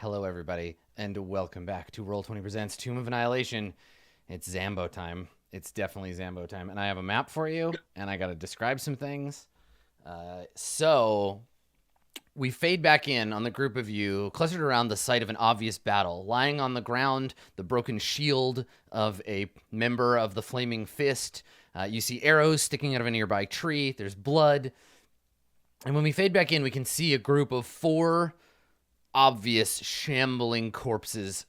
Hello, everybody, and welcome back to Roll20 Presents Tomb of Annihilation. It's Zambo time. It's definitely Zambo time, and I have a map for you, and I got to describe some things. So we fade back in on the group of you clustered around the site of an obvious battle. Lying on the ground, the broken shield of a member of the Flaming Fist. You see arrows sticking out of a nearby tree. There's blood. And when we fade back in, we can see a group of 4 obvious shambling corpses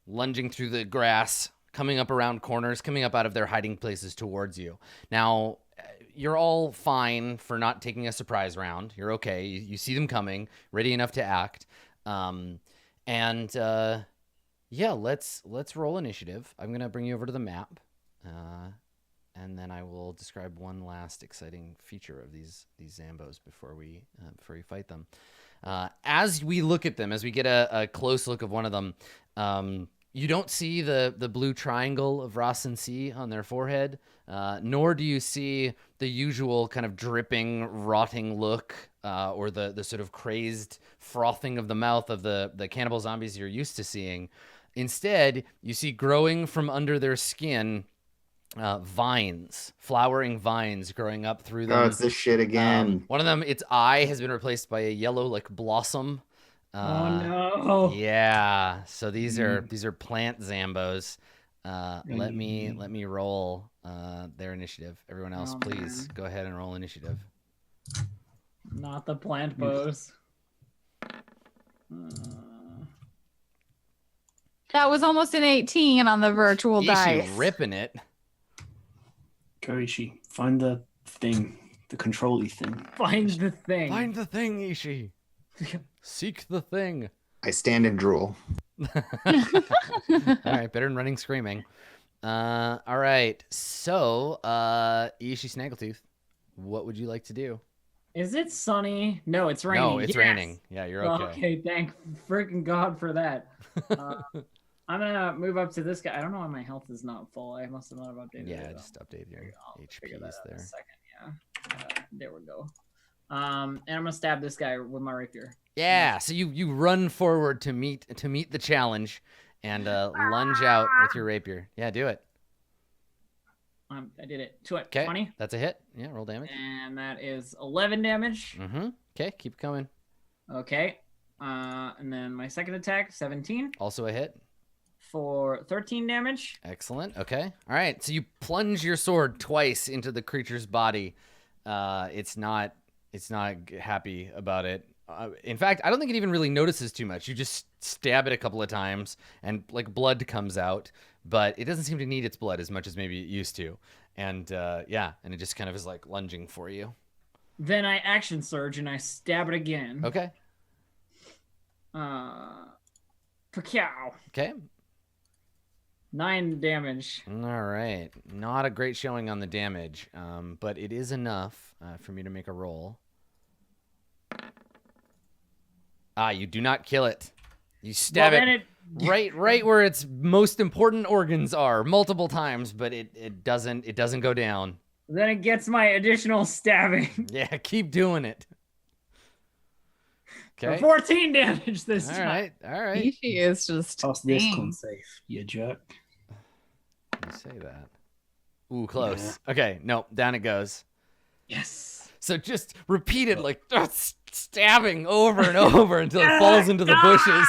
lunging through the grass, coming up around corners, coming up out of their hiding places towards you. Now, you're all fine for not taking a surprise round. You're okay. You see them coming, ready enough to act. Yeah, let's roll initiative. I'm going to bring you over to the map. And then I will describe one last exciting feature of these Zambos before we fight them. As we look at them, as we get a close look of one of them, you don't see the blue triangle of Ross and C on their forehead, nor do you see the usual kind of dripping, rotting look, or the sort of crazed frothing of the mouth of the cannibal zombies you're used to seeing. Instead, you see growing from under their skin vines, flowering vines growing up through them. Oh, it's this shit again. One of them, its eye has been replaced by a yellow like blossom. Oh no! Yeah. So these are plant Zambos. Let me roll their initiative. Everyone else, please go ahead and roll initiative. Not the plant bows. That was almost an 18 on the virtual dice. Ripping it. Go, Ishi. Find the thing, the control-y thing. Find the thing. Find the thing, Ishi. Seek the thing. I stand and drool. All right, better than running screaming. All right, so Ishi Snaggletooth, what would you like to do? Is it sunny? No, it's raining. No, it's raining. Yeah, you're okay. Okay, thank freaking God for that. I'm gonna move up to this guy. I don't know why my health is not full. I must have not updated it. Yeah, just update your HPs there. In a second, yeah. There we go. And I'm gonna stab this guy with my rapier. Yeah, so you run forward to meet the challenge, and lunge out with your rapier. Yeah, do it. I did it. 20. That's a hit. Yeah, roll damage. And that is 11 damage. Mm-hmm. Okay, keep coming. Okay. And then my second attack, 17. Also a hit. For 13 damage. Excellent. Okay. All right. So you plunge your sword twice into the creature's body. It's not happy about it. In fact, I don't think it even really notices too much. You just stab it a couple of times, and like blood comes out, but it doesn't seem to need its blood as much as maybe it used to. And yeah, and it just kind of is like lunging for you. Then I action surge and I stab it again. Okay. Pakow. Okay. 9 damage. All right. Not a great showing on the damage, but it is enough for me to make a roll. You do not kill it. You stab it right where its most important organs are multiple times, but it doesn't go down. Then it gets my additional stabbing. Yeah, keep doing it. Okay. For 14 damage this time. All right. She is just Toss this con safe, you jerk. You say that. Ooh, close. Yeah. Okay, no, down it goes. Yes. So just repeat it like stabbing over and over until it falls into the bushes.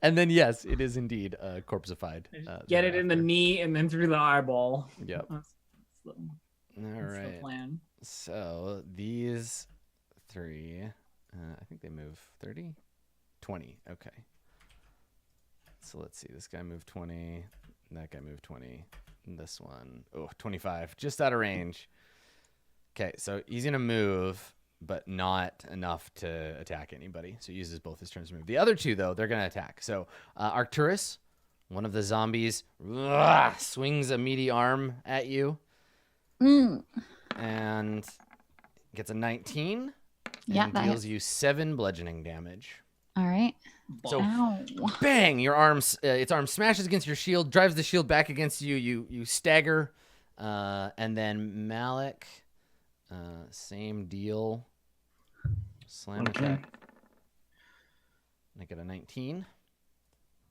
And then, yes, it is indeed corpseified. Get it in the knee and then through the eyeball. Yep. That's All right. the plan. So these 3, I think they move 30? 20. Okay. So let's see. This guy moved 20. That guy moved 20. And this one, 25. Just out of range. Okay, so he's going to move, but not enough to attack anybody. So he uses both his turns to move. The other 2, though, they're going to attack. So Arcturus, one of the zombies, swings a meaty arm at you. And gets a 19. And deals you 7 bludgeoning damage. All right. So, bang! Your its arm smashes against your shield, drives the shield back against you. You stagger, and then Malik, same deal. Slam attack. I get a 19.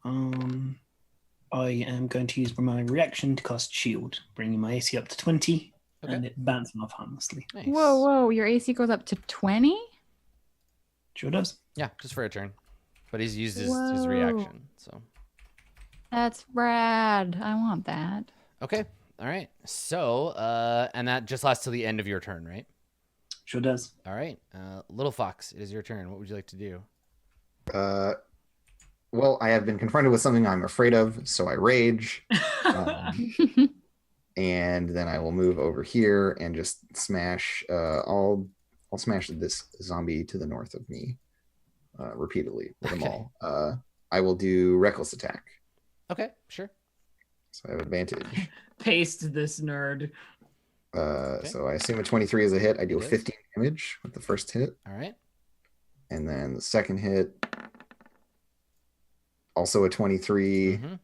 I am going to use my reaction to cast shield, bringing my AC up to 20, Okay. and it bouncing off harmlessly. Nice. Whoa. Your AC goes up to 20? Sure does. Yeah, just for a turn. But he's used his Whoa. reaction. So That's rad. I want that. okay. All right. So and that just lasts till the end of your turn, right? Sure does. All right. Little Fox, it is your turn. What would you like to do? Well, I have been confronted with something I'm afraid of, so I rage. And then I will move over here and just smash. I'll smash this zombie to the north of me repeatedly with them Okay. all. I will do reckless attack, Okay, sure. so I have advantage. Paste this nerd. So I assume a 23 is a hit. I deal It is. 15 damage with the first hit, All right. and then the second hit, also a 23, Mhm.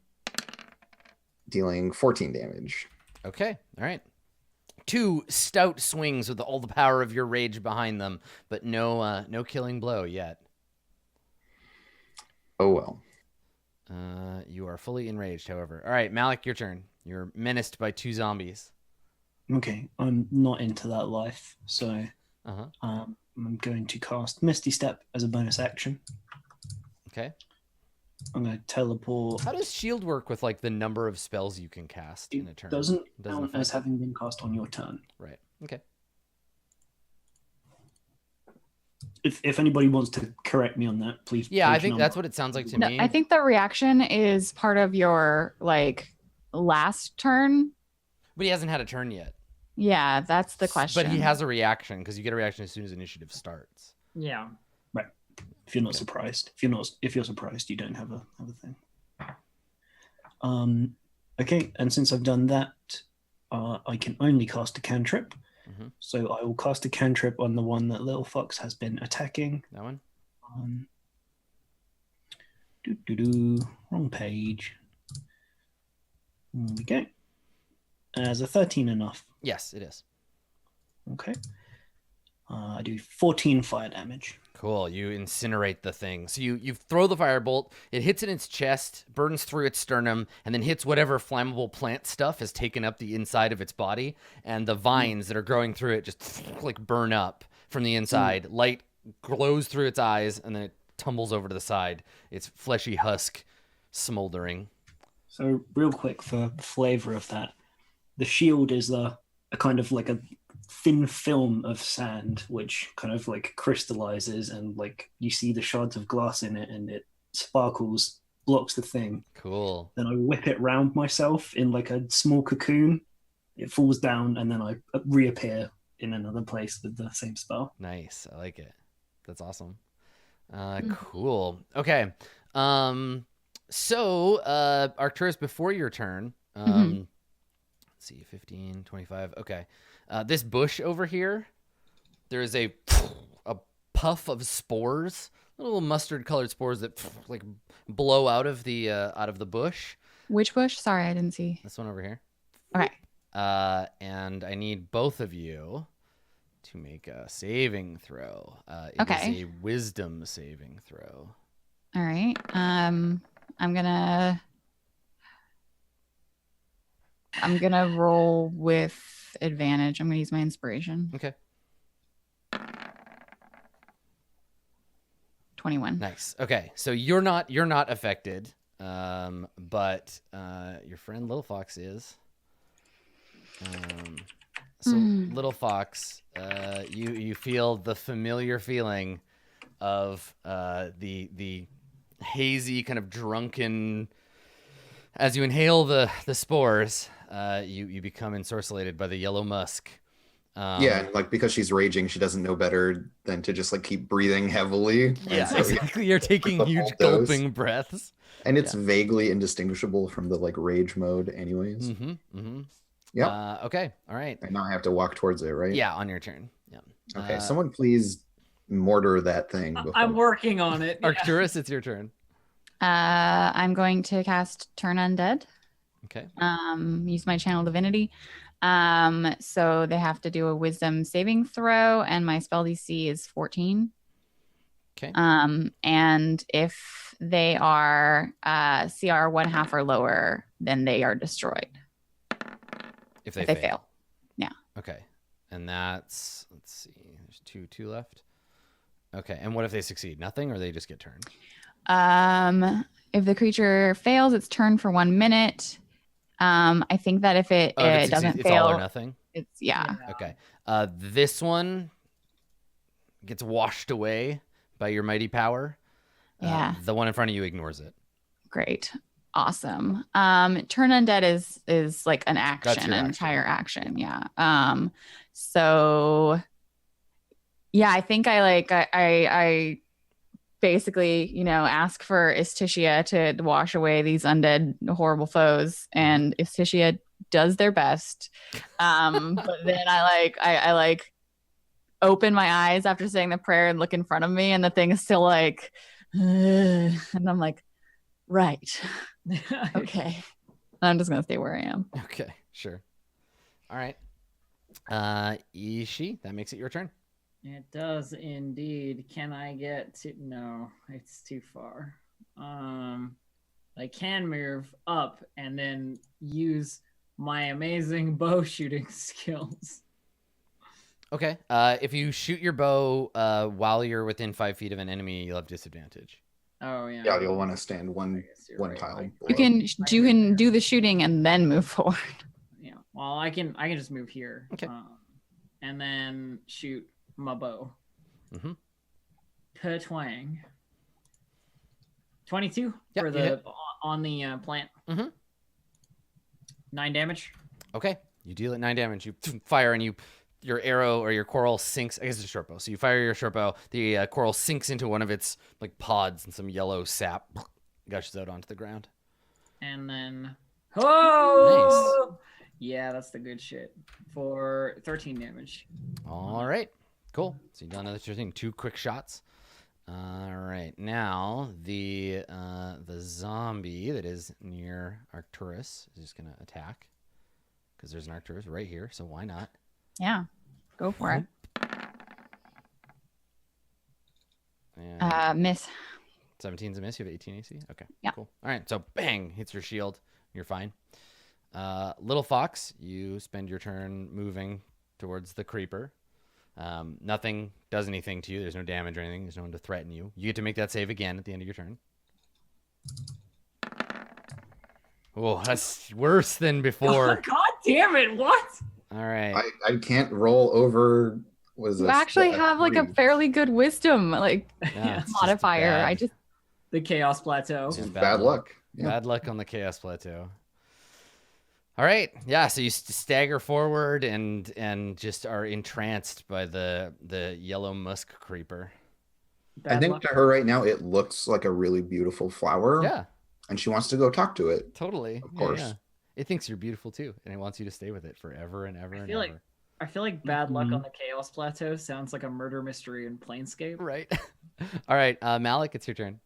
dealing 14 damage. Okay. All right. 2 stout swings with all the power of your rage behind them, but no killing blow yet. Oh well. You are fully enraged, however. All right, Malik, your turn. You're menaced by 2 zombies. Okay, I'm not into that life, so Uh-huh. I'm going to cast Misty Step as a bonus action. Okay. I'm going to teleport. How does shield work with like the number of spells you can cast in a turn? It doesn't Doesn't count affect as it? having been cast on your turn. Right. Okay. If anybody wants to correct me on that, please. Yeah, I page think number. that's what it sounds like to No, me. I think the reaction is part of your like last turn. But he hasn't had a turn yet. Yeah, that's the question. But he has a reaction because you get a reaction as soon as initiative starts. Yeah. If you're not Okay. surprised, if you're surprised, you don't have a thing. Okay, and since I've done that, I can only cast a cantrip. Mhm. So I will cast a cantrip on the one that Little Fox has been attacking. That one? Wrong page. There we go. As a 13 enough. Yes, it is. Okay. I do 14 fire damage. Cool. You incinerate the thing. So you throw the firebolt, it hits in its chest, burns through its sternum, and then hits whatever flammable plant stuff has taken up the inside of its body, and the vines that are growing through it just like burn up from the inside. Light glows through its eyes, and then it tumbles over to the side, its fleshy husk smoldering. So real quick for flavor of that, the shield is a kind of like a thin film of sand which kind of like crystallizes, and like you see the shards of glass in it, and it sparkles, blocks the thing. Cool. Then I whip it round myself in like a small cocoon. It falls down, and then I reappear in another place with the same spell. Nice. I like it. That's awesome. Cool. Okay. So Arcturus, before your turn, let's see, 15, 25. Okay. This bush over here, there is a puff of spores, little mustard colored spores that like blow out of the bush. Which bush? Sorry, I didn't see. This one over here. Okay. And I need both of you to make a saving throw. It Okay. is a wisdom saving throw. All right. I'm gonna roll with advantage. I'm gonna use my inspiration. Okay. 21. Nice. Okay. So you're not affected. But your friend Little Fox is. So Little Fox, you feel the familiar feeling of the hazy kind of drunken. As you inhale the spores, you become ensorcellated by the yellow musk. Yeah, and like because she's raging, she doesn't know better than to just like keep breathing heavily. Yeah, And so, exactly. You're taking the huge full dose. gulping breaths. And it's vaguely indistinguishable from the like rage mode, anyways. Yeah. Okay. All right. And now I have to walk towards it, right? Yeah, on your turn. Yeah. Okay. Someone please mortar that thing. Before. I'm working on it. Arcturus, it's your turn. I'm going to cast Turn Undead. Okay. Use my channel divinity. So they have to do a wisdom saving throw, and my spell DC is 14. Okay. And if they are CR 1/2 or lower, then they are destroyed. If they fail. Yeah. Okay. And that's, let's see, there's two left. Okay. And what if they succeed? Nothing, or they just get turned? If the creature fails, it's turned for 1 minute. I think that if it doesn't it's fail, all or nothing. it's yeah. Okay. This one gets washed away by your mighty power. Yeah. The one in front of you ignores it. Great. Awesome. Turn undead is like an action, an entire action. Yeah. So yeah, I think I basically, ask for Istitia to wash away these undead horrible foes, and Istitia does their best. But then I open my eyes after saying the prayer and look in front of me, and the thing is still like, and I'm like, right. Okay. I'm just gonna stay where I am. Okay, sure. All right. Ishi, that makes it your turn. It does indeed. Can I get to? No, it's too far. I can move up and then use my amazing bow shooting skills. Okay. If you shoot your bow while you're within 5 feet of an enemy, you'll have disadvantage. Oh yeah. Yeah, you'll want to stand one right, tile. right. You can do the shooting and then move forward. Yeah. Well, I can just move here. Okay. And then shoot my bow. Mm-hmm. Twang. 22 Yep, for you the hit. on the plant. Mm-hmm. 9 damage. Okay. You deal it 9 damage. You fire, and your arrow or your coral sinks. I guess it's a short bow. So you fire your short bow. The coral sinks into one of its like pods, and some yellow sap gushes out onto the ground. And then nice. Yeah, that's the good shit. For 13 damage. All right. Cool. So you've done another thing. 2 quick shots. All right. Now the zombie that is near Arcturus is just gonna attack, because there's an Arcturus right here. So why not? Yeah. Go for it. And Miss. 17's a miss. You have 18 AC. Okay. Yeah. Cool. All right. So bang, hits your shield. You're fine. Little Fox, you spend your turn moving towards the creeper. Nothing does anything to you. There's no damage or anything. There's no one to threaten you. You get to make that save again at the end of your turn. Oh, that's worse than before. God damn it! What? All right. I can't roll over. You actually have like a fairly good wisdom Yeah, it's just modifier. bad. The chaos plateau. Just bad luck. Yeah. Bad luck on the chaos plateau. All right. Yeah. So you stagger forward and just are entranced by the yellow musk creeper. I think to her right now, it looks like a really beautiful flower. Yeah. And she wants to go talk to it. Totally. Of course. Yeah. It thinks you're beautiful too, and it wants you to stay with it forever and ever and ever. I feel like bad luck on the chaos plateau sounds like a murder mystery in Planescape. Right. All right. Malik, it's your turn.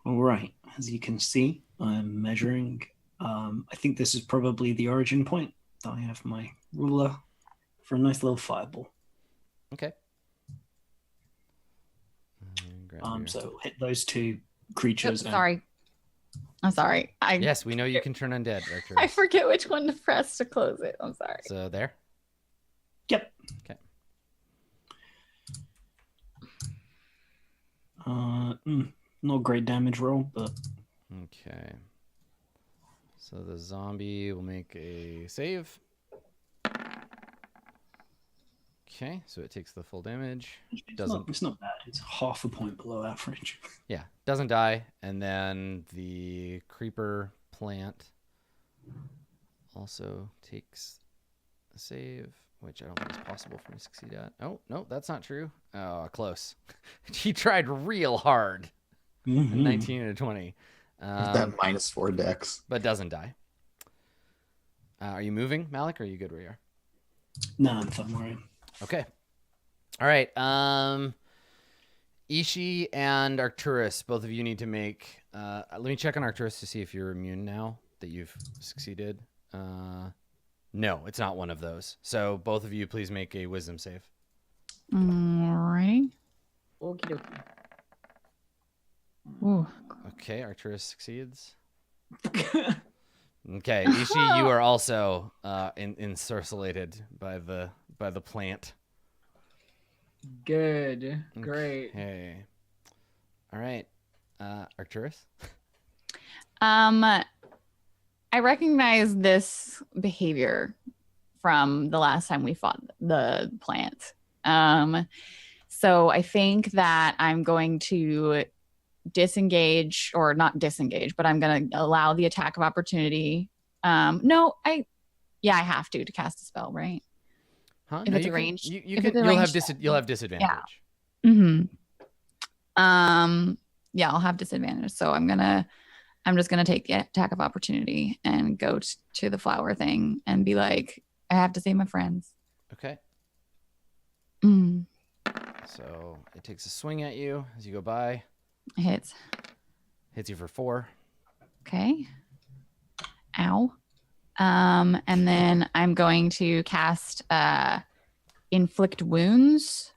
All right. As you can see, I'm measuring. I think this is probably the origin point. I have my ruler for a nice little fireball. Okay. So hit those 2 creatures. Sorry. I'm sorry. Yes, we know you can turn undead, Arcturus. I forget which one to press to close it. I'm sorry. So there. Yep. Okay. Not great damage roll, but Okay. So the zombie will make a save. Okay, so it takes the full damage. it's not bad. It's half a point below average. Yeah, doesn't die. And then the creeper plant also takes a save, which I don't think is possible for me to succeed at. Oh, no, that's not true. Oh, close. He tried real hard. Mm-hmm. 19 and a 20. That -4 dex. But doesn't die. Are you moving, Malik, or are you good where you are? No, I'm fine where I am. Okay. All right. Ishi and Arcturus, both of you need to make... let me check on Arcturus to see if you're immune now that you've succeeded. No, it's not one of those. So both of you please make a wisdom save. Alrighty. Okie dokie. Ooh. Okay, Arcturus succeeds. Okay, Ishi, you are also ensorcelated by the plant. Good. Great. Okay. All right, Arcturus. I recognize this behavior from the last time we fought the plant. So I think that I'm going to disengage, or not disengage, but I'm going to allow the attack of opportunity. I have to cast a spell, right? Huh? If No, it's you arranged. Can, you if can. it's You'll have disadvantage. Yeah. Yeah, I'll have disadvantage. So I'm just gonna take the attack of opportunity and go to the flower thing and be like, I have to save my friends. Okay. Mm. So it takes a swing at you as you go by. Hits. Hits you for 4. Okay. Ow. And then I'm going to cast inflict wounds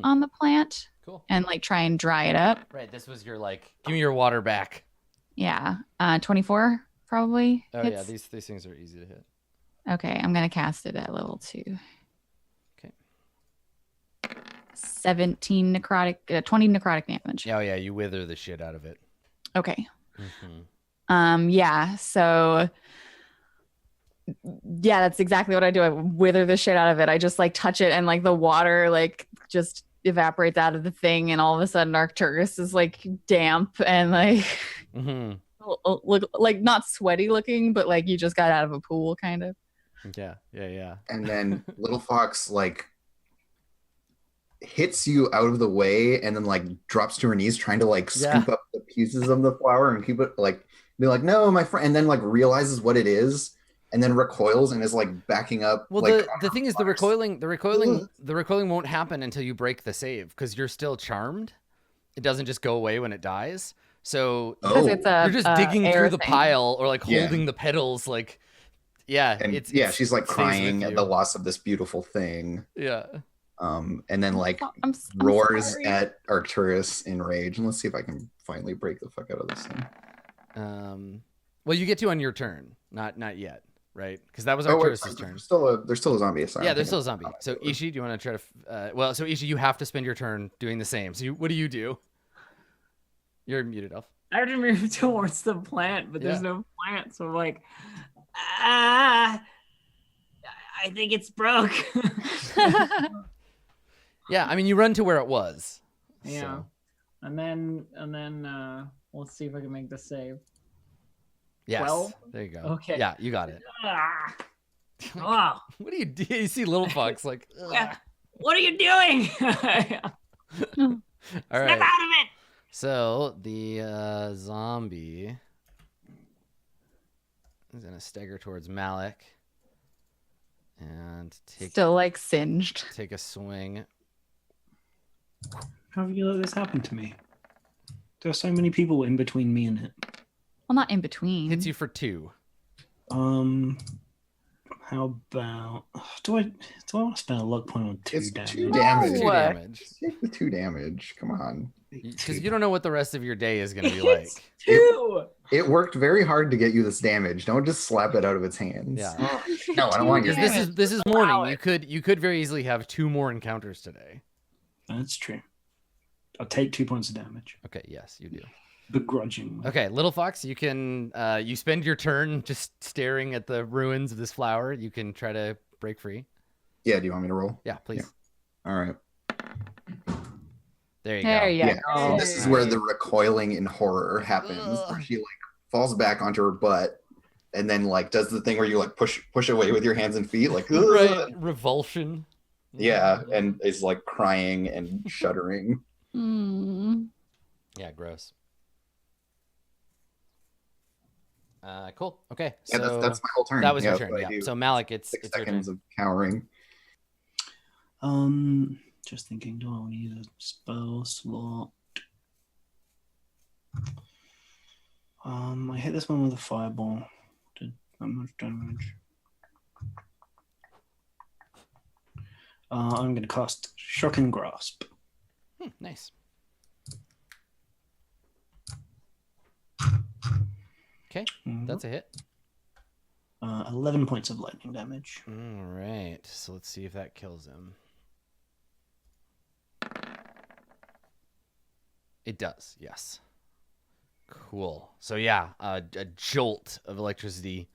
on the plant. Cool. And like try and dry it up. Right. This was your like, give me your water back. Yeah. 24 probably. Oh hits. yeah, these things are easy to hit. Okay, I'm gonna cast it at level 2. Okay. 17 necrotic, 20 necrotic damage. Oh yeah, you wither the shit out of it. Okay. Mm-hmm. Yeah. So. Yeah, that's exactly what I do. I wither the shit out of it. I just like touch it, and like the water like just evaporates out of the thing, and all of a sudden Arcturus is like damp and like look like not sweaty looking, but like you just got out of a pool kind of. Yeah. And then Little Fox like hits you out of the way and then like drops to her knees trying to like scoop up the pieces of the flower and keep it like be like, no, my friend, and then like realizes what it is and then recoils and is like backing up. Well, like, the thing is the recoiling won't happen until you break the save because you're still charmed. It doesn't just go away when it dies. So it's you're just digging through the pile or like holding the petals like and she's like crying at the loss of this beautiful thing. Yeah. And then like I'm roars sorry. at Arcturus in rage. And let's see if I can finally break the fuck out of this thing. Well, you get to on your turn, not yet, right? Because that was Arcturus's turn. There's still a zombie. Sorry, yeah, there's still a zombie. So Ishi, do you want to try to? So Ishi, you have to spend your turn doing the same. So what do you do? You're muted, Elf. I have to move towards the plant, but there's no plant, so I'm like, I think it's broke. Yeah, I mean, you run to where it was. Yeah, so. and then let's see if I can make the save. Yes. 12? There you go. Okay. Yeah, you got it. Oh. What do you do? You see Little Fox like. What are you doing? All right. Snap out of it. So the zombie is gonna stagger towards Malik and still like singed. Take a swing. How have you let this happen to me? There are so many people in between me and it. Well, not in between. Hits you for 2. How about do I want to spend a luck point on 2 it's damage? 2 damage. 2 damage. Take the 2 damage. Come on. Because you don't know what the rest of your day is gonna be like. 2. It worked very hard to get you this damage. Don't just slap it out of its hands. Yeah. No, I don't want your Because this is morning. You could very easily have 2 more encounters today. That's true. I'll take 2 points of damage. Okay. Yes, you do. Begrudgingly. Okay, Little Fox, you can you spend your turn just staring at the ruins of this flower. You can try to break free. Yeah, do you want me to roll? Yeah, please. Yeah. All right. There you There go. you go. So this is where the recoiling in horror happens, where she like falls back onto her butt and then like does the thing where you like push away with your hands and feet, like right. Revulsion. Yeah, and is like crying and shuddering. Yeah, gross. Cool. Okay. Yeah, So that's my whole turn. that was your that's turn. what I Yeah. do. So Malik, it's 6 your turn. seconds of cowering. Just thinking, do I want to use a spell slot? I hit this one with a fireball. Did that much damage. I'm going to cast Shocking Grasp. Nice. Okay, that's a hit. 11 points of lightning damage. All right, so let's see if that kills him. It does, yes. Cool. So yeah, a jolt of electricity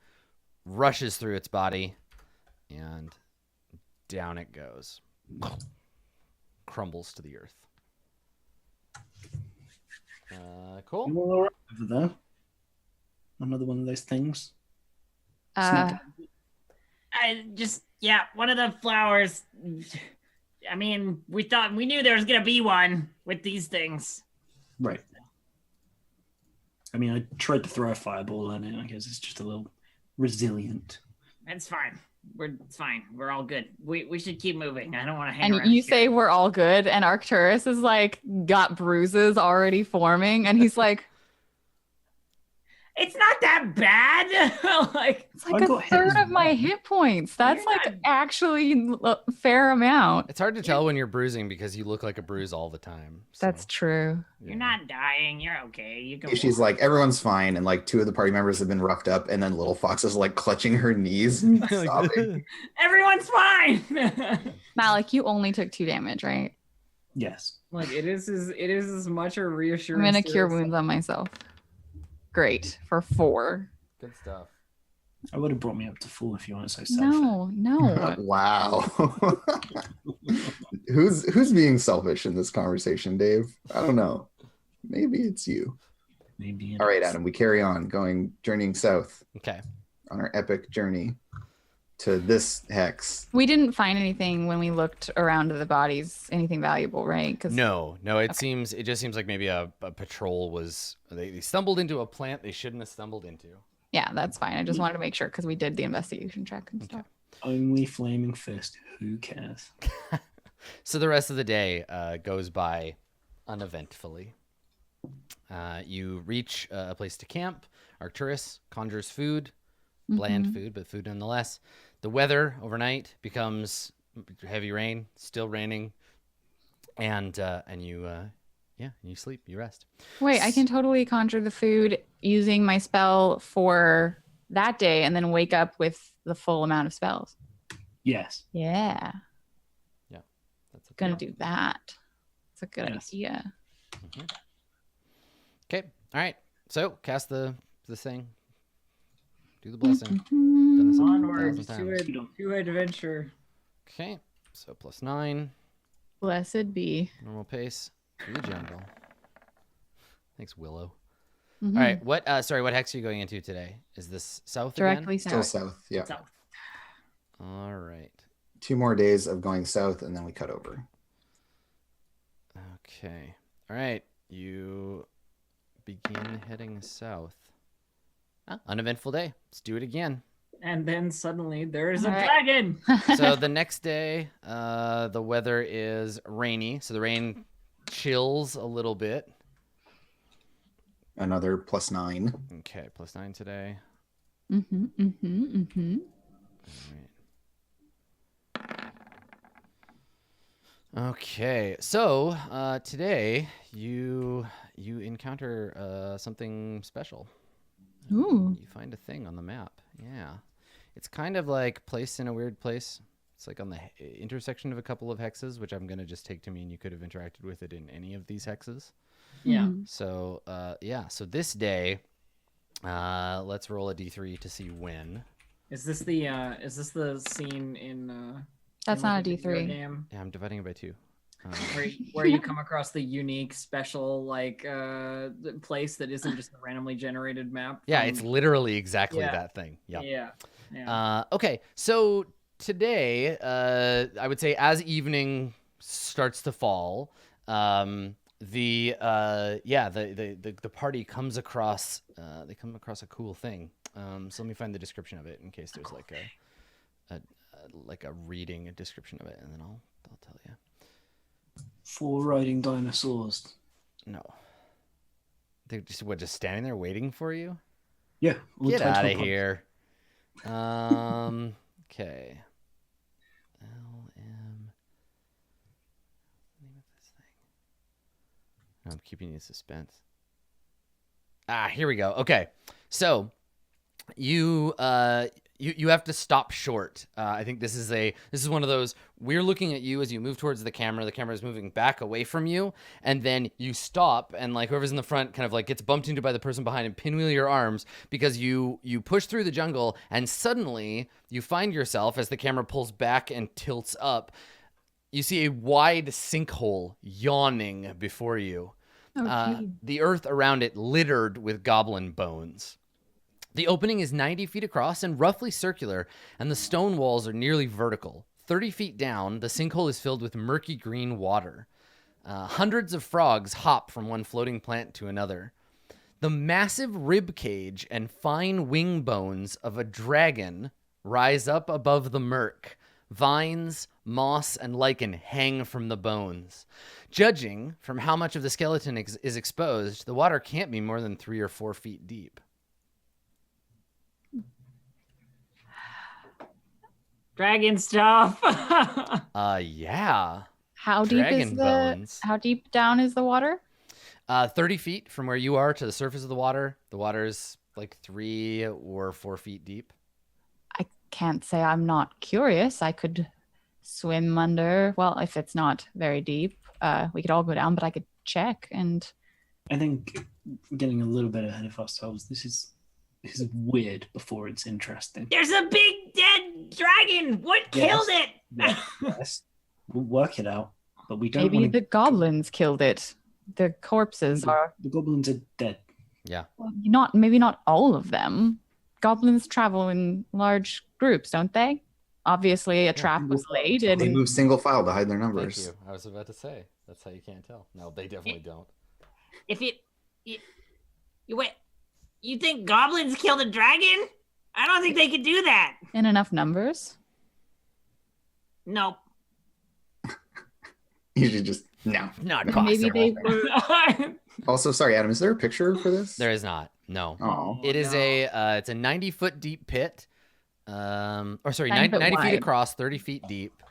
rushes through its body, and down it goes. Crumbles to the earth. Cool. You all right over there? Another one of those things. Uh, One of the flowers. I mean, we knew there was gonna be one with these things. Right. I mean, I tried to throw a fireball at it. I guess it's just a little resilient. That's fine. It's fine. We're all good. We should keep moving. I don't want to hang and around you here. say we're all good, and Arcturus is like got bruises already forming, and he's like, It's not that bad. Like it's like a third of my hit points. That's You're like not- actually a fair amount. It's hard to tell when you're bruising because you look like a bruise all the time. So, That's true. You're not dying. You're okay. You can. She's like, everyone's fine, and like 2 of the party members have been roughed up, and then Little Fox is like clutching her knees, and sobbing. Everyone's fine. Malik, you only took 2 damage, right? Yes. Like it is as much a reassurance. I'm gonna to cure us. wounds on myself. Great for 4. Good stuff. I would have brought me up to full if you weren't so selfish. No. Wow. Who's being selfish in this conversation, Dave? I don't know. Maybe it's you. Maybe. All right, Adam, we carry on, journeying south Okay. on our epic journey to this hex. We didn't find anything when we looked around the bodies, anything valuable, right? No. It just seems like maybe a patrol was they stumbled into a plant they shouldn't have stumbled into. Yeah, that's fine. I just wanted to make sure because we did the investigation check and stuff. Only flaming fist. Who cares? So the rest of the day goes by uneventfully. You reach a place to camp. Arcturus conjures food, bland food, but food nonetheless. The weather overnight becomes heavy rain, still raining, and you sleep, you rest. Wait, I can totally conjure the food using my spell for that day and then wake up with the full amount of spells. Yes. Yeah, That's a gonna do that. It's a good Yes. idea. Okay. All right. So cast the thing. Do the blessing. Done this Onward 1,000 times. to adventure. Okay. So +9. Blessed be. Normal pace through the jungle. Thanks, Willow. Mhm. All right. What hex are you going into today? Is this south Directly again? Still south. south, yeah. South. All right. 2 more days of going south, and then we cut over. Okay. All right. You begin heading south. Uneventful day. Let's do it again. And then suddenly there is a All right. dragon. So the next day, the weather is rainy. So the rain chills a little bit. Another +9. Okay, +9 today. All right. Okay, so today you encounter something special. Ooh. You find a thing on the map. Yeah, it's kind of like placed in a weird place. It's like on the intersection of a couple of hexes, which I'm gonna just take to mean you could have interacted with it in any of these hexes. Yeah. So so this day, let's roll a d3 to see when. Is this the scene in That's in, not like, a the video D3. game Yeah, I'm dividing it by 2. where you come across the unique special place that isn't just a randomly generated map? Yeah, from- it's literally exactly Yeah. that thing. Yeah. Yeah. Okay, so today, I would say as evening starts to fall, the party comes across a cool thing. So let me find the description of it in case there's a reading a description of it, and then I'll tell you. 4 riding dinosaurs. No, they're just standing there waiting for you. Yeah. all Get tied to out a of post. here. Okay. LM. Name of this thing. I'm keeping you in suspense. Here we go. Okay. So you you have to stop short. I think this is one of those, we're looking at you as you move towards the camera is moving back away from you, and then you stop, and like whoever's in the front kind of like gets bumped into by the person behind and pinwheel your arms because you push through the jungle, and suddenly you find yourself, as the camera pulls back and tilts up, you see a wide sinkhole yawning before you. The earth around it littered with goblin bones. The opening is 90 feet across and roughly circular, and the stone walls are nearly vertical. 30 feet down, the sinkhole is filled with murky green water. Hundreds of frogs hop from one floating plant to another. The massive rib cage and fine wing bones of a dragon rise up above the murk. Vines, moss, and lichen hang from the bones. Judging from how much of the skeleton is exposed, the water can't be more than 3 or 4 feet deep. Dragon stuff. Yeah. How deep down is the water? 30 feet from where you are to the surface of the water. The water's like 3 or 4 feet deep. I can't say I'm not curious. I could swim under. Well, if it's not very deep, we could all go down, but I could check. And I think we're getting a little bit ahead of ourselves. This is weird before it's interesting. There's a big dead dragon. What killed it? Yes. We'll work it out, but we don't. Maybe the goblins killed it. The corpses are. The goblins are dead. Yeah. Well, maybe not all of them. Goblins travel in large groups, don't they? Obviously, a trap was laid. They move single file to hide their numbers. Thank you. I was about to say, that's how you can't tell. No, they definitely don't. If you wait, you think goblins killed a dragon? I don't think they could do that. In enough numbers? Nope. You should just no. Not possible. Maybe they were. Also, sorry, Adam, is there a picture for this? There is not. No. Oh. It is it's a 90-foot deep pit. 90 feet across, 30 feet deep.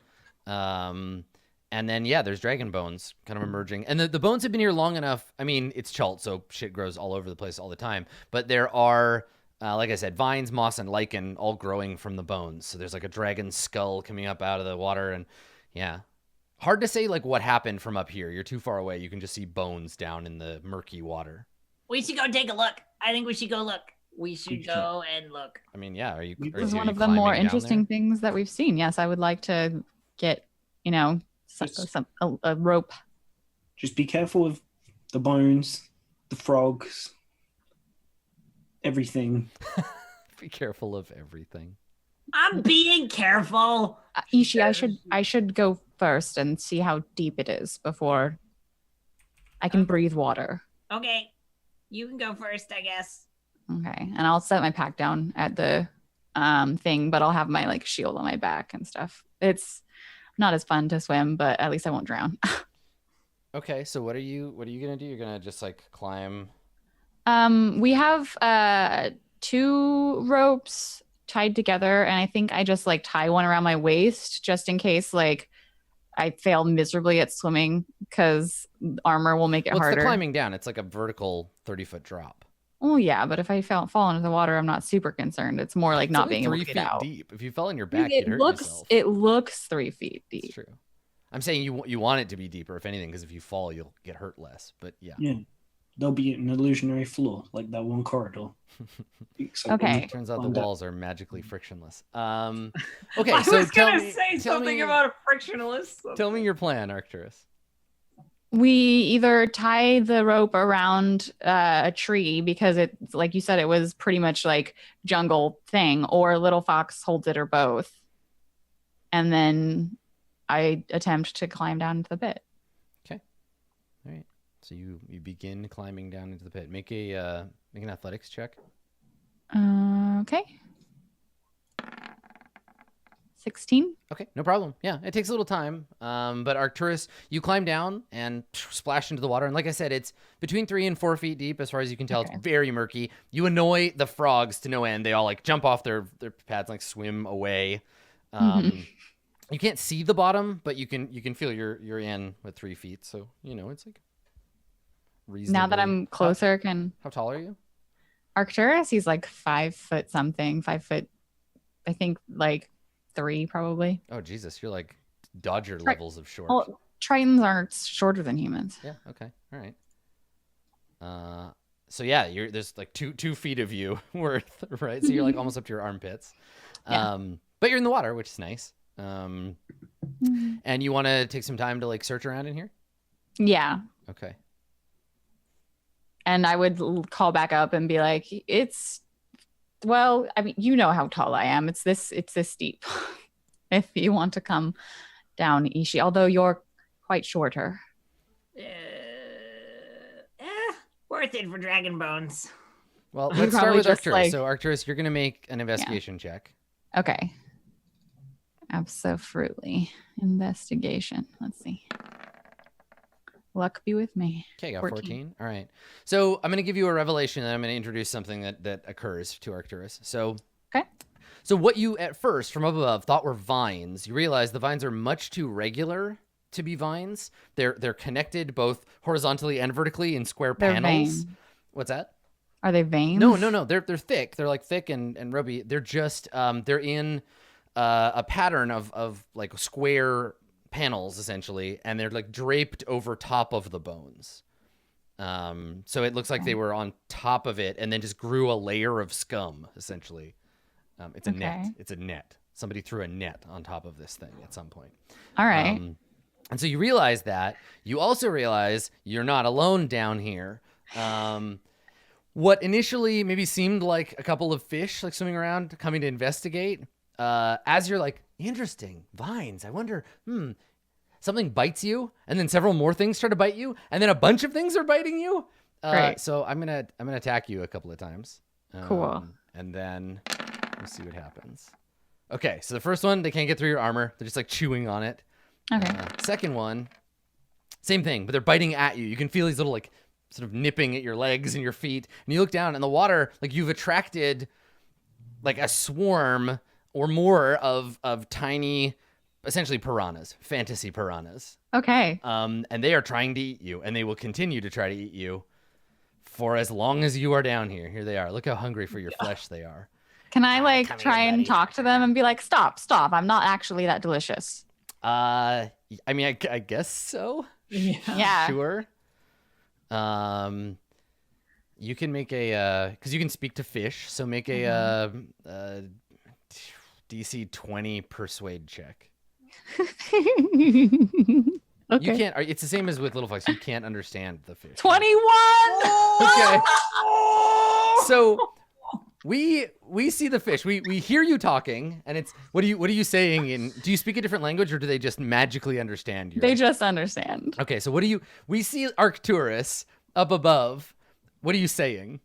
And then, there's dragon bones kind of emerging. And the bones have been here long enough. I mean, it's Chult, so shit grows all over the place all the time. But there are, like I said, vines, moss, and lichen all growing from the bones. So there's like a dragon skull coming up out of the water. And hard to say like what happened from up here. You're too far away. You can just see bones down in the murky water. We should go take a look. I think we should go look. We should go and look. I mean, yeah. This is one of the more interesting things that we've seen. Yes, I would like to get, a rope. Just be careful of the bones, the frogs, everything. Be careful of everything. I'm being careful. Ishi, I should go first and see how deep it is before I can breathe water. Okay. You can go first, I guess. Okay. And I'll set my pack down at the thing, but I'll have my like shield on my back and stuff. It's not as fun to swim, but at least I won't drown. Okay, so what are you gonna do? You're gonna just like climb? We have 2 ropes tied together, and I think I just like tie one around my waist just in case like I fail miserably at swimming, because armor will make it harder. It's the climbing down. It's like a vertical 30-foot drop. Oh yeah, but if I fall into the water, I'm not super concerned. It's more like not being able to get out. 3 feet deep. If you fell on your back, you'd hurt yourself. It looks 3 feet deep. It's true. I'm saying you want it to be deeper, if anything, because if you fall, you'll get hurt less. But yeah. There'll be an illusionary floor like that one corridor. Okay. Turns out the walls are magically frictionless. Okay, I was tell gonna say something about a frictionless. Tell me your plan, Arcturus. We either tie the rope around a tree, because it's like you said, it was pretty much like jungle thing, or Little Fox holds it, or both. And then I attempt to climb down into the pit. Okay. All right. So you begin climbing down into the pit. Make an athletics check. Okay. 16. Okay, no problem. Yeah, it takes a little time. But Arcturus, you climb down and splash into the water. And like I said, it's between 3 and 4 feet deep as far as you can tell. Okay. It's very murky. You annoy the frogs to no end. They all like jump off their pads, like swim away. You can't see the bottom, but you can feel you're in with 3 feet. So, it's like reasonably. Now that I'm closer, How tall are you? Arcturus, he's like 5 foot something, 5 foot, I think like 3 probably. Oh Jesus, you're like Dodger levels of short. Well, Tritons are shorter than humans. Yeah. Okay. All right. So yeah, there's like two feet of you worth, right? So you're like almost up to your armpits. Yeah. But you're in the water, which is nice. And you want to take some time to like search around in here? Yeah. Okay. And I would call back up and be like, well, I mean, you know how tall I am. It's this deep. If you want to come down, Ishi, although you're quite shorter. Worth it for dragon bones. Well, You let's start probably with just, Arcturus. like- So Arcturus, you're gonna make an investigation check. Okay. Absolutely. Investigation. Let's see. Luck be with me. Okay, got 14. 14. All right. So I'm gonna give you a revelation, and I'm gonna introduce something that occurs to Arcturus. So. Okay. So what you at first from up above thought were vines, you realize the vines are much too regular to be vines. They're connected both horizontally and vertically in square They're panels. veins. What's that? Are they veins? No. They're thick. They're like thick and ropey. They're just they're in a pattern of like square panels essentially, and they're like draped over top of the bones. So it looks like they were on top of it and then just grew a layer of scum essentially. It's a net. It's a net. Somebody threw a net on top of this thing at some point. All right. And so you realize that. You also realize you're not alone down here. What initially maybe seemed like a couple of fish like swimming around, coming to investigate, as you're like, interesting, vines, I wonder, something bites you, and then several more things try to bite you, and then a bunch of things are biting you. Great. So I'm gonna attack you a couple of times. Cool. And then we'll see what happens. Okay, so the first one, they can't get through your armor. They're just like chewing on it. Okay. Second one, same thing, but they're biting at you. You can feel these little like sort of nipping at your legs and your feet. And you look down, and the water, like you've attracted like a swarm or more of tiny, essentially piranhas, fantasy piranhas. Okay. And they are trying to eat you, and they will continue to try to eat you for as long as you are down here. Here they are. Look how hungry for your flesh they are. Can I like come here, try and buddy. talk to them and be like, stop. I'm not actually that delicious. I mean, I guess so. Yeah. Sure. You can make a because you can speak to fish, so make a DC 20 persuade check. Okay. You can't. It's the same as with little fox. You can't understand the fish. 21. Okay. So we see the fish. We hear you talking, and it's what are you saying? And do you speak a different language, or do they just magically understand you? They just understand. Okay. So we see Arcturus up above. What are you saying?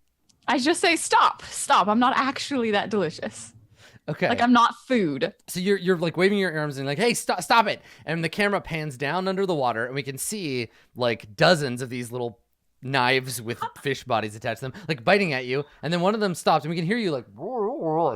I just say stop. I'm not actually that delicious. Okay. Like I'm not food. So you're like waving your arms and like, hey, stop it. And the camera pans down under the water, and we can see like dozens of these little knives with fish bodies attached to them, like biting at you. And then one of them stops, and we can hear you like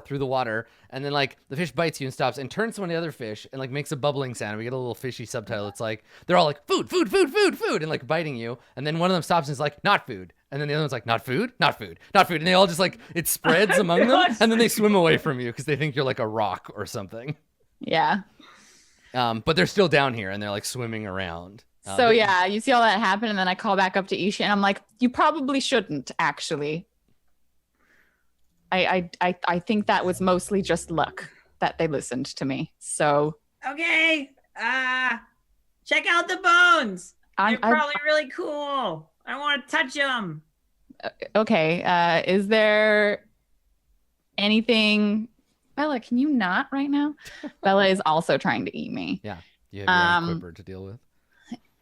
through the water. And then like the fish bites you and stops and turns to one of the other fish and like makes a bubbling sound. We get a little fishy subtitle. It's like they're all like food, and like biting you. And then one of them stops and is like not food. And then the other one's like, not food. And they all just like, it spreads among them. And then they swim away from you because they think you're like a rock or something. Yeah. But they're still down here and they're like swimming around. So yeah, you see all that happen, and then I call back up to Isha, and I'm like, you probably shouldn't actually. I think that was mostly just luck that they listened to me. So Okay. Check out the bones. They're I'm probably really cool. I want to touch them. okay. Is there anything? Bella, can you not right now? Bella is also trying to eat me. Yeah. You have your own Quipper to deal with.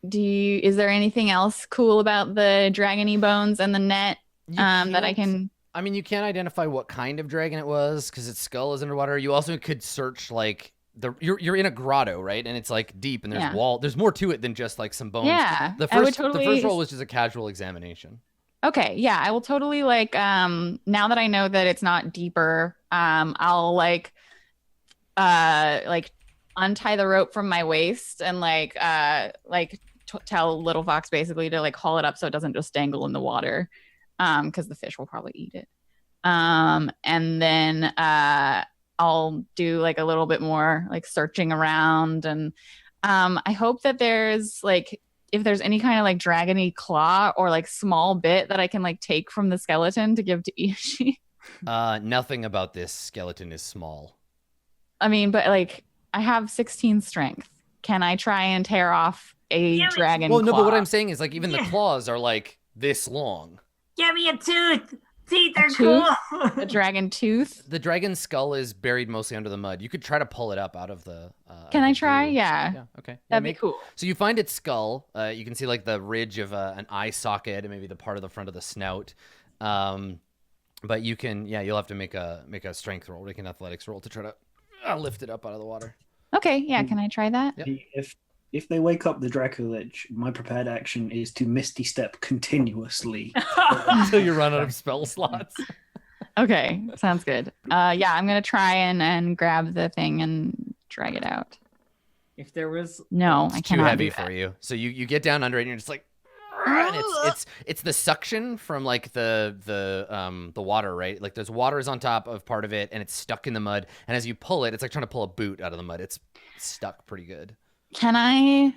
Is there anything else cool about the dragony bones and the net that I can? I mean, you can't identify what kind of dragon it was because its skull is underwater. You also could search like you're in a grotto, right? And it's like deep, and there's wall. There's more to it than just like some bones. Yeah, The I would first roll was just a casual examination. Okay, yeah, I will totally like now that I know that it's not deeper, I'll like untie the rope from my waist and tell Little Fox basically to like haul it up so it doesn't just dangle in the water, because the fish will probably eat it. And then I'll do like a little bit more like searching around, and I hope that there's like, if there's any kind of like dragony claw or like small bit that I can like take from the skeleton to give to Ishi. Nothing about this skeleton is small. I mean, but like I have 16 strength. Can I try and tear off a dragon claw? Well, no, but what I'm saying is like even the claws are like this long. Give me a tooth. Teeth are cool. A dragon tooth. The dragon skull is buried mostly under the mud. You could try to pull it up out of the. Can I try? Yeah. Yeah. Okay. That'd be cool. So you find its skull. You can see like the ridge of an eye socket and maybe the part of the front of the snout. But you can, you'll have to make a strength roll, make an athletics roll to try to lift it up out of the water. Okay. Yeah. Can I try that? Yep. If they wake up the Dracolich, my prepared action is to Misty Step continuously until you run out of spell slots. Okay, sounds good. Yeah, I'm gonna try and grab the thing and drag it out. If there was I cannot. Too heavy for you. So you get down under it and you're just like, and it's the suction from like the water, right? Like there's water is on top of part of it and it's stuck in the mud. And as you pull it, it's like trying to pull a boot out of the mud. It's stuck pretty good. Can I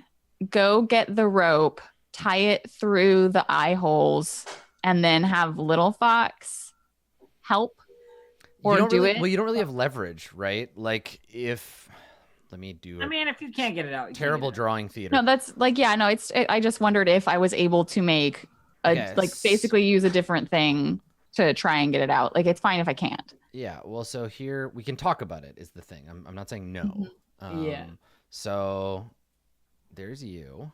go get the rope, tie it through the eye holes, and then have Little Fox help? Or do it? Well, you don't really have leverage, right? Like let me do it. I mean, if you can't get it out, terrible drawing theater. No, that's like, I just wondered if I was able to make like basically use a different thing to try and get it out. Like it's fine if I can't. Yeah. Well, so here we can talk about it is the thing. I'm not saying no. Yeah. So there's you,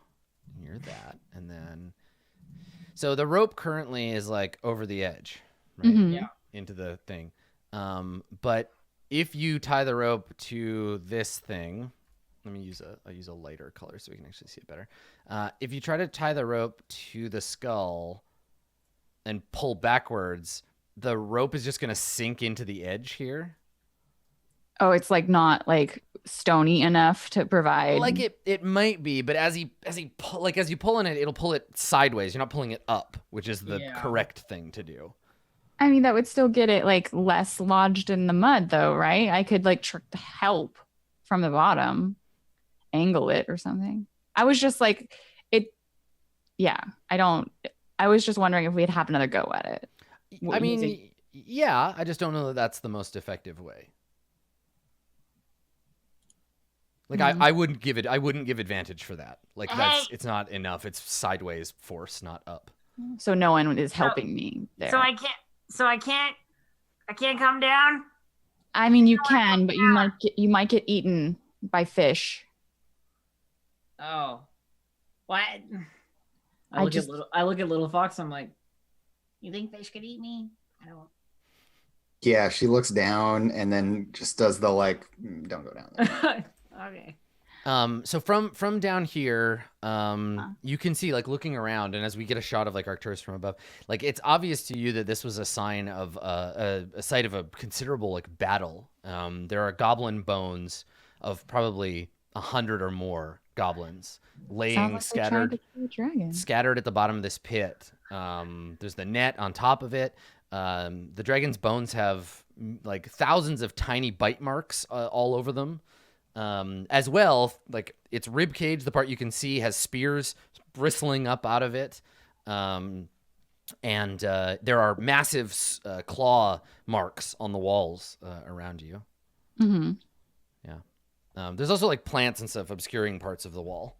and you're that, and then so the rope currently is like over the edge, right? Mm-hmm. Yeah. Into the thing. But if you tie the rope to this thing, let me use a lighter color so we can actually see it better. If you try to tie the rope to the skull and pull backwards, the rope is just going to sink into the edge here. Oh, it's like not like stony enough to provide. Like it might be, but as you pull in it, it'll pull it sideways. You're not pulling it up, which is the correct thing to do. I mean, that would still get it like less lodged in the mud, though, right? I could like help from the bottom, angle it or something. I was just like, I was just wondering if we'd have another go at it. I mean, yeah, I just don't know that that's the most effective way. Like I wouldn't give advantage for that. Like it's not enough. It's sideways force, not up. So no one is helping me there. So I can't come down? I mean, you can, but you might get eaten by fish. Oh. What? I look at Little Fox, I'm like, you think fish could eat me? I don't. Yeah, she looks down and then just does the like, don't go down there. Okay. So from down here, you can see like looking around, and as we get a shot of like Arcturus from above, like it's obvious to you that this was a sign of a site of a considerable like battle. There are goblin bones of probably 100 or more goblins laying scattered at the bottom of this pit. There's the net on top of it. The dragon's bones have like thousands of tiny bite marks all over them. As well, like its rib cage, the part you can see has spears bristling up out of it. And there are massive claw marks on the walls around you. Mm-hmm. Yeah. There's also like plants and stuff obscuring parts of the wall.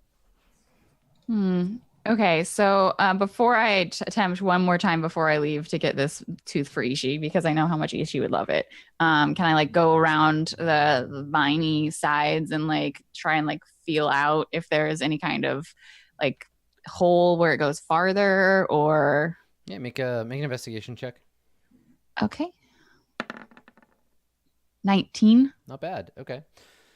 Okay, so before I attempt one more time before I leave to get this tooth for Ishi, because I know how much Ishi would love it, can I like go around the viney sides and like try and like feel out if there is any kind of like hole where it goes farther or... Yeah, make an investigation check. Okay. 19. Not bad. Okay.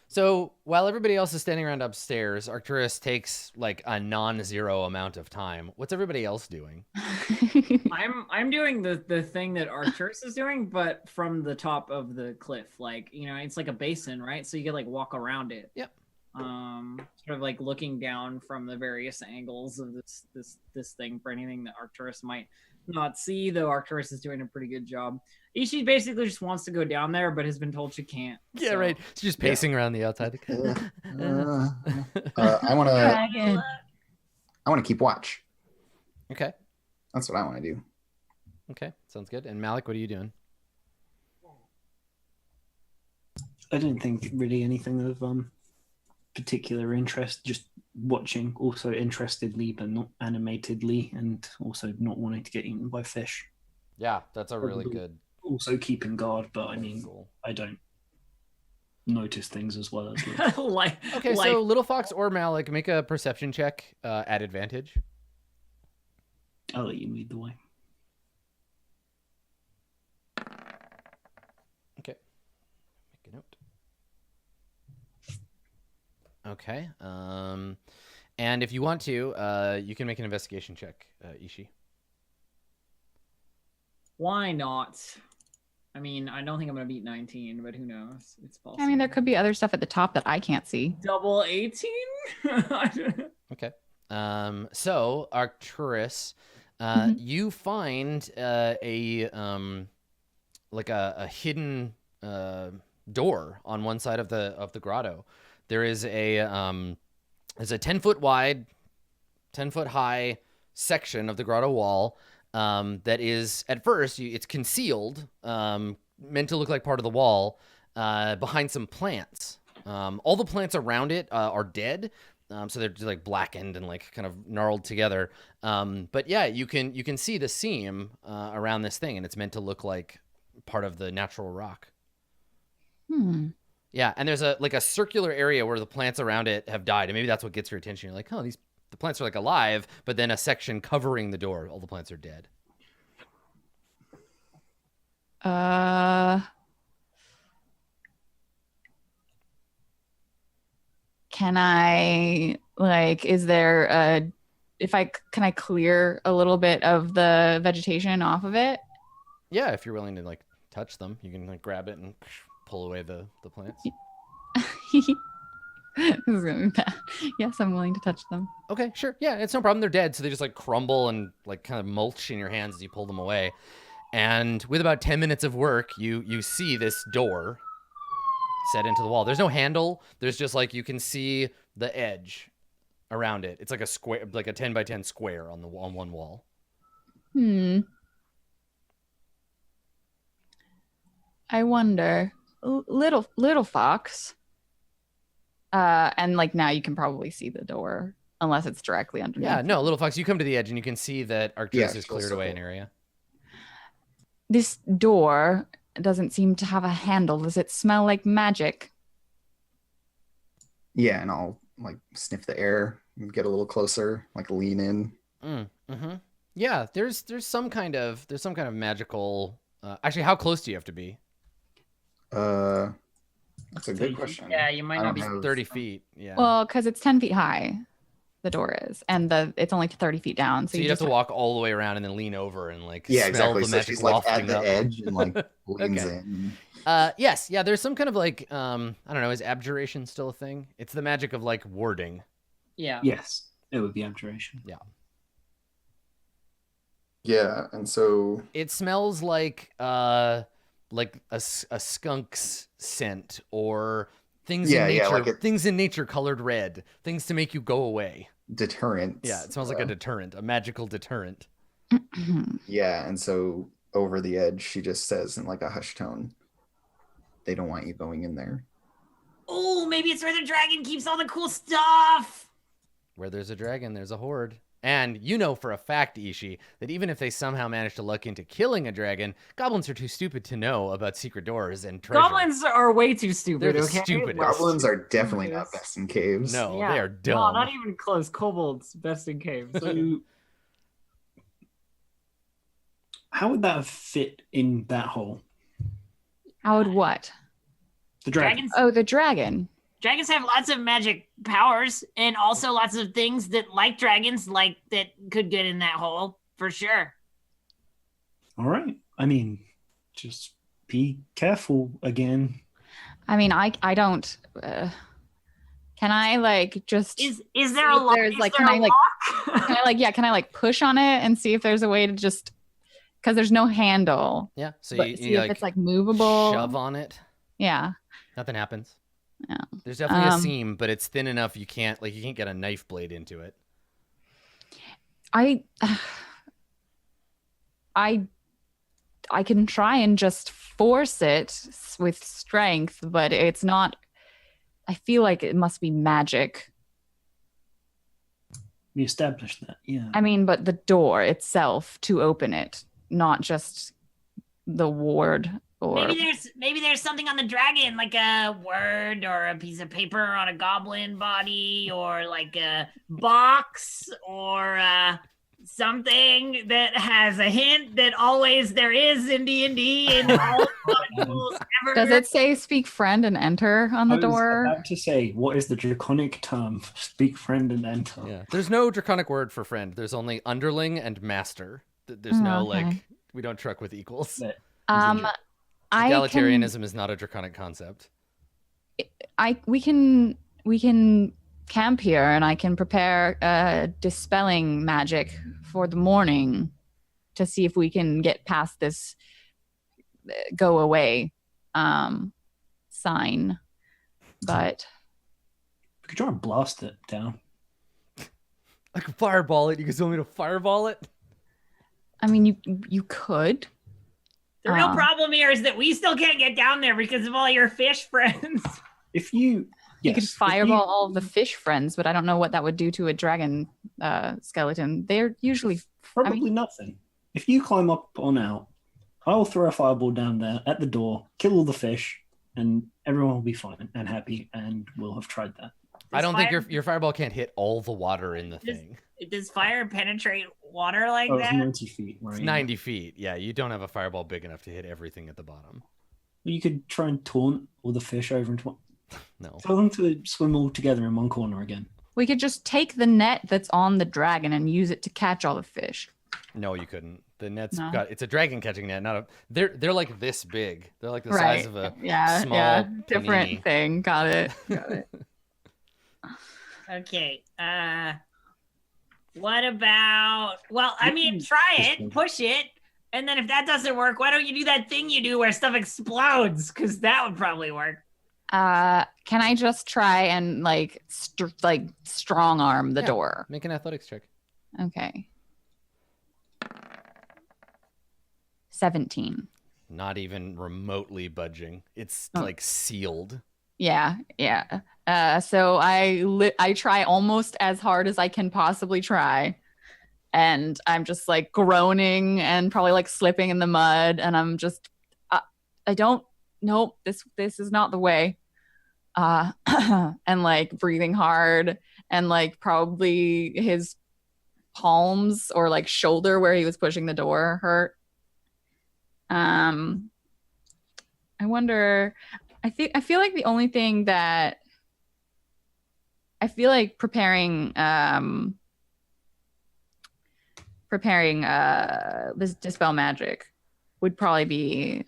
So while everybody else is standing around upstairs, Arcturus takes like a non-zero amount of time. What's everybody else doing? I'm doing the thing that Arcturus is doing, but from the top of the cliff. Like, you know, it's like a basin, right? So you can like walk around it. Yep. Sort of like looking down from the various angles of this thing for anything that Arcturus might not see, though Arcturus is doing a pretty good job. Ishi basically just wants to go down there, but has been told she can't. Yeah, so. right. She's just pacing around the outside. I want to. Dragon. I want to keep watch. Okay. That's what I want to do. Okay. Sounds good. And Malik, what are you doing? I don't think really anything of particular interest. Just watching, also interestedly but not animatedly, and also not wanting to get eaten by fish. Yeah, that's a really Probably. good. Also keeping guard, but I mean, goal. I don't notice things as well as Okay, so Little Fox or Malik, make a perception check at advantage. I'll let you lead the way. Okay. Make a note. Okay. And if you want to, you can make an investigation check, Ishi. Why not? I mean, I don't think I'm gonna beat 19, but who knows? It's possible. I mean, there could be other stuff at the top that I can't see. double 18. Okay. So Arcturus, you find a hidden door on one side of the grotto. There is there's a 10-foot wide, 10-foot high section of the grotto wall that is, at first, it's concealed, meant to look like part of the wall, behind some plants. All the plants around it are dead, so they're just like blackened and like kind of gnarled together. But yeah, you can see the seam around this thing, and it's meant to look like part of the natural rock. Yeah, and there's a circular area where the plants around it have died, and maybe that's what gets your attention. You're like, oh, the plants are like alive, but then a section covering the door, all the plants are dead. Can I is there can I clear a little bit of the vegetation off of it? Yeah, if you're willing to like touch them, you can like grab it and pull away the plants. This is gonna be bad. Yes, I'm willing to touch them. Okay, sure. Yeah, it's no problem. They're dead, so they just like crumble and like kind of mulch in your hands as you pull them away. And with about 10 minutes of work, you see this door set into the wall. There's no handle. There's just like, you can see the edge around it. It's like a square, like a 10 by 10 square on one wall. I wonder, little fox. And like now you can probably see the door unless it's directly underneath. Yeah, no, Little Fox, you come to the edge and you can see that Arcturus has cleared away an area. This door doesn't seem to have a handle. Does it smell like magic? Yeah, and I'll like sniff the air, get a little closer, like lean in. Yeah, there's some kind of magical. Actually, how close do you have to be? That's a good question. Yeah, you might not be 30 feet. Yeah. Well, because it's 10 feet high, the door is, and it's only 30 feet down. So you'd have to walk all the way around and then lean over and like yeah, smell exactly. the So magic she's like at the up. edge and like leans Okay. in. Yes, yeah. There's some kind of like I don't know. Is abjuration still a thing? It's the magic of like warding. Yeah. Yes, it would be abjuration. Yeah. Yeah, and so It smells like a skunk's scent or things in nature. like things in nature colored red. Things to make you go away. deterrent. Yeah, it smells like a deterrent, a magical deterrent. Yeah, and so over the edge, she just says in like a hushed tone, "They don't want you going in there." Oh, maybe it's where the dragon keeps all the cool stuff. Where there's a dragon, there's a horde. And you know for a fact, Ishi, that even if they somehow manage to luck into killing a dragon, goblins are too stupid to know about secret doors and treasure. Goblins are way too stupid. They're the okay? stupidest. Goblins are definitely not best in caves. No, Yeah. they are No, dumb. not even close. Kobolds, best in caves. So, how would that fit in that hole? How would what? The dragon. Dragons, Oh, the dragon. dragons have lots of magic powers and also lots of things that, like dragons, like that could get in that hole for sure. All right. I mean, just be careful again. I mean, I don't. Can I like just? Is there a lock? There's, Is like, there can a I, like- lock? Can I like push on it and see if there's a way to just because there's no handle. Yeah. So But you see if like it's like movable. shove on it. Yeah. Nothing happens. Yeah. There's definitely a seam, but it's thin enough you can't get a knife blade into it. I can try and just force it with strength, but it's not. I feel like it must be magic. We established that, yeah. I mean, but the door itself to open it, not just the ward. Or maybe there's something on the dragon, like a word or a piece of paper on a goblin body, or like a box, or something that has a hint that always there is in D&D in all modules ever. Does it say "speak friend and enter" on the door? I was about to say, what is the draconic term for "speak friend and enter"? Yeah, there's no draconic word for friend. There's only underling and master. There's no like we don't truck with equals. Egalitarianism is not a draconic concept. We can camp here, and I can prepare dispelling magic for the morning to see if we can get past this go away sign. But we could try and blast it down. I could fireball it. You guys want me to fireball it? I mean, you could. The real problem here is that we still can't get down there because of all your fish friends. If you could fireball all of the fish friends, but I don't know what that would do to a dragon skeleton. They're usually probably nothing. If you climb up on out, I'll throw a fireball down there at the door, kill all the fish, and everyone will be fine and happy, and we'll have tried that. I don't think your fireball can't hit all the water in the thing. Does fire penetrate water like that? It's 90 feet, right? It's 90 feet. Yeah, you don't have a fireball big enough to hit everything at the bottom. You could try and taunt all the fish over into No. Tell them to swim all together in one corner again. We could just take the net that's on the dragon and use it to catch all the fish. No, you couldn't. The net's it's a dragon catching net, not a. They're like this big. They're like the size of a small different panini. thing. Got it. Okay. What about? Well, I mean, try it, push it, and then if that doesn't work, why don't you do that thing you do where stuff explodes? Because that would probably work. Can I just try and like strong arm the door? Make an athletics check. Okay. 17. Not even remotely budging. It's like sealed. Yeah. So I try almost as hard as I can possibly try, and I'm just like groaning and probably like slipping in the mud, and I'm just nope, this is not the way. And like breathing hard, and like probably his palms or like shoulder where he was pushing the door hurt. I wonder. I feel like the only thing that I feel like preparing this dispel magic would probably be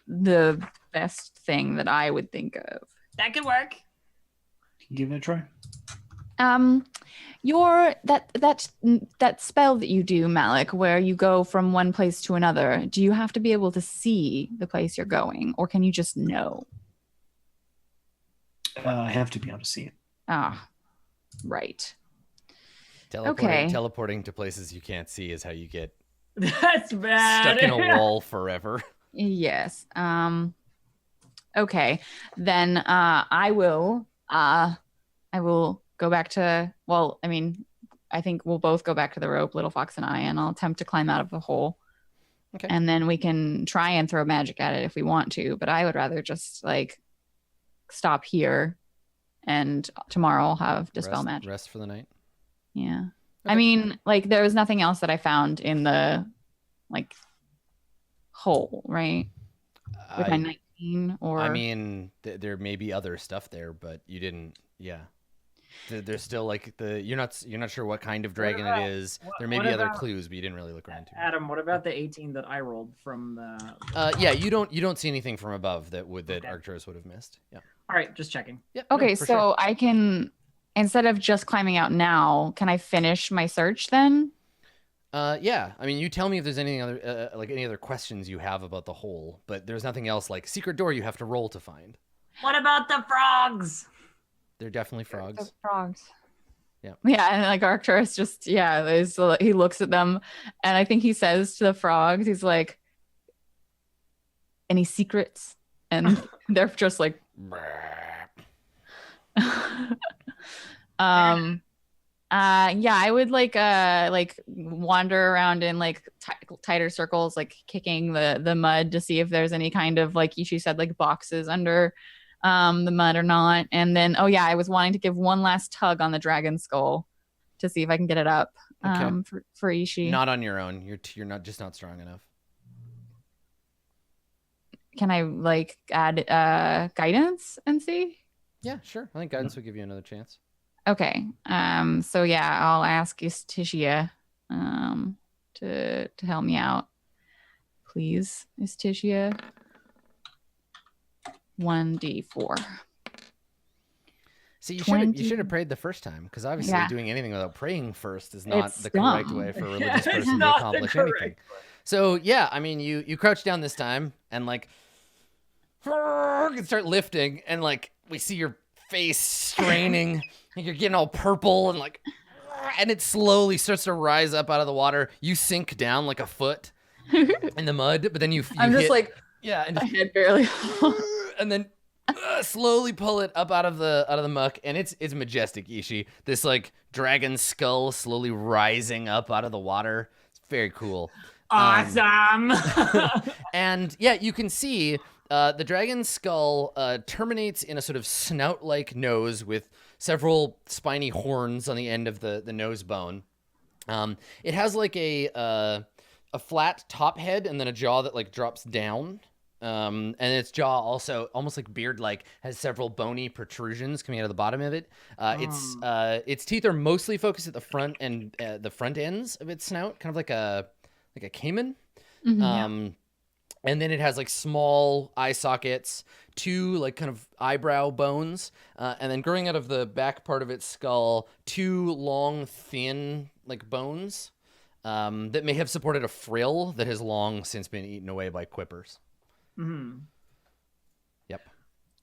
the best thing that I would think of. That could work. Give it a try. That spell that you do, Malik, where you go from one place to another, do you have to be able to see the place you're going, or can you just know? I have to be able to see it. Ah, right. Teleporting to places you can't see is how you get That's bad. stuck in a wall forever. Yes. Okay. Then I will go back to, well, I mean, I think we'll both go back to the rope, Little Fox and I, and I'll attempt to climb out of the hole. Okay. And then we can try and throw magic at it if we want to, but I would rather just like stop here, and tomorrow I'll have dispel magic. Rest for the night. Yeah. Okay. I mean, like there was nothing else that I found in the like hole, right? With my 19 or I mean, there may be other stuff there, but you didn't. Yeah. There's still like you're not sure what kind of dragon it is. There may be other clues, but you didn't really look around too much. Adam, what about the 18 that I rolled from the? Yeah, you don't see anything from above that Arcturus would have missed. Yeah. All right, just checking. Yeah. Okay, no, so sure. I can, instead of just climbing out now, can I finish my search then? Yeah. I mean, you tell me if there's anything other, like any other questions you have about the hole, but there's nothing else like secret door you have to roll to find. What about the frogs? They're definitely frogs. The frogs. Yeah. Yeah, and like Arcturus just he looks at them, and I think he says to the frogs, he's like, "Any secrets?" And they're just like, yeah, I would like wander around in like tighter circles, like kicking the mud to see if there's any kind of, like Ishi said, like boxes under the mud or not. And then I was wanting to give one last tug on the dragon skull to see if I can get it up for Ishi. Not on your own. You're not strong enough. Can I like add guidance and see? Yeah, sure. I think guidance would give you another chance. Okay. So yeah, I'll ask Istishia to help me out. Please, Istishia. 1d4. See, you should have prayed the first time, because obviously doing anything without praying first is not the correct way for a religious person to accomplish anything. So yeah, I mean, you crouch down this time and like start lifting, and like we see your face straining, and you're getting all purple, and like, and it slowly starts to rise up out of the water. You sink down like a foot in the mud, but then I'm just like, and my head barely. And then slowly pull it up out of the muck, and it's majestic, Ishi. This like dragon skull slowly rising up out of the water. It's very cool. Awesome. And yeah, you can see the dragon skull terminates in a sort of snout-like nose with several spiny horns on the end of the nose bone. It has like a flat top head and then a jaw that like drops down. And its jaw also, almost like beard-like, has several bony protrusions coming out of the bottom of it. Its teeth are mostly focused at the front and the front ends of its snout, kind of like a caiman. Mm-hmm, and then it has like small eye sockets, two like kind of eyebrow bones, and then growing out of the back part of its skull, two long, thin like bones that may have supported a frill that has long since been eaten away by quippers. Mm-hmm. Yep.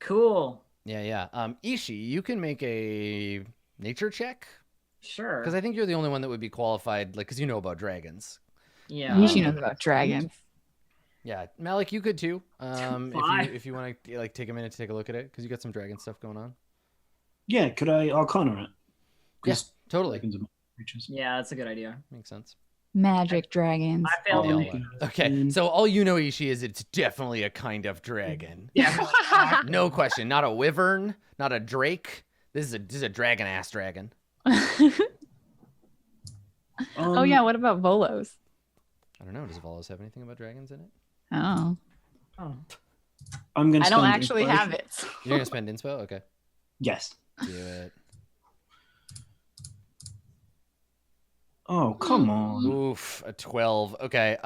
Cool. Yeah. Ishi, you can make a nature check. Sure. Because I think you're the only one that would be qualified, like, because you know about dragons. Yeah. Ishi knows about dragons. Yeah, Malik, you could too. Why? If you want to like take a minute to take a look at it, because you got some dragon stuff going on. Yeah, could I Arcana it? Yes, totally. Yeah, that's a good idea. Makes sense. Magic dragons. I failed. Okay, so all you know, Ishi, is it's definitely a kind of dragon. Yeah. No question. Not a wyvern, not a drake. This is a dragon ass dragon. Oh yeah, what about Volos? I don't know. Does Volos have anything about dragons in it? Oh. I'm gonna. I don't actually have it. You're gonna spend inspo? Okay. Yes. Do it. Oh, come on. Oof, a 12. Okay.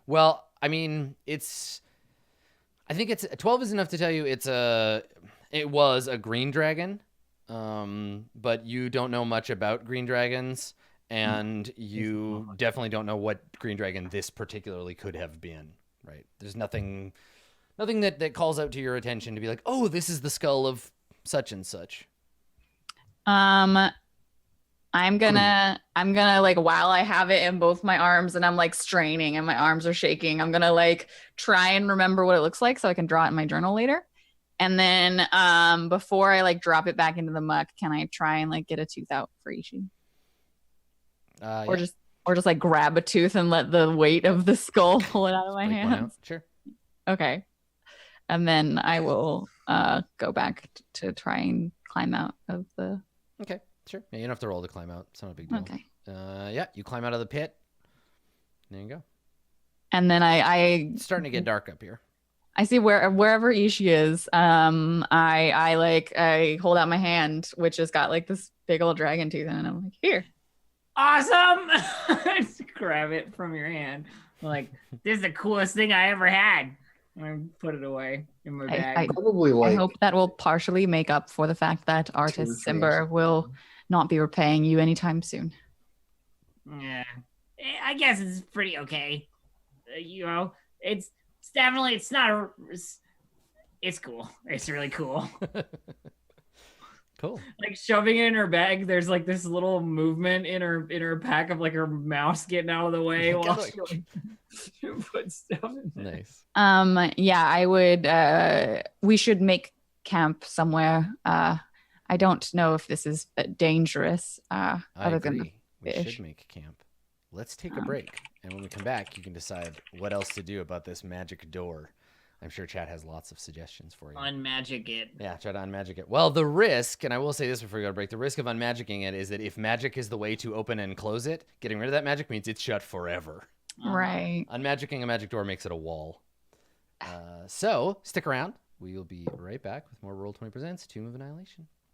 Well, I mean, I think 12 is enough to tell you it was a green dragon. But you don't know much about green dragons, and you definitely don't know what green dragon this particularly could have been, right? There's nothing that calls out to your attention to be like, "Oh, this is the skull of such and such." I'm gonna like, while I have it in both my arms and I'm like straining and my arms are shaking, I'm gonna like try and remember what it looks like so I can draw it in my journal later. And then before I like drop it back into the muck, can I try and like get a tooth out for Ishi? Or just like grab a tooth and let the weight of the skull pull it out of my hands? Sure. Okay. And then I will go back to try and climb out of the... Okay. Sure. Yeah, you don't have to roll to climb out. It's not a big deal. Okay. Yeah, you climb out of the pit. There you go. And then It's starting to get dark up here. I see wherever Ishi is. I hold out my hand, which has got like this big old dragon tooth in it, and I'm like, here. Awesome. Just grab it from your hand. Like, this is the coolest thing I ever had. And I put it away in my bag. Probably like. I hope that will partially make up for the fact that artist Simber will not be repaying you anytime soon. Yeah. I guess it's pretty okay. You know, it's definitely it's not a. It's cool. It's really cool. Cool. Like shoving it in her bag, there's like this little movement in her pack of like her mouse getting out of the way while she like puts stuff in there. Nice. Yeah, I would we should make camp somewhere. I don't know if this is dangerous, I other agree. than We fish. should make camp. Let's take a break, and when we come back, you can decide what else to do about this magic door. I'm sure chat has lots of suggestions for you. Unmagic it. Yeah, try to unmagic it. Well, the risk, and I will say this before we go to break, the risk of unmagicking it is that if magic is the way to open and close it, getting rid of that magic means it's shut forever. Right. Unmagicking a magic door makes it a wall. So stick around. We will be right back with more Roll20 Presents Tomb of Annihilation.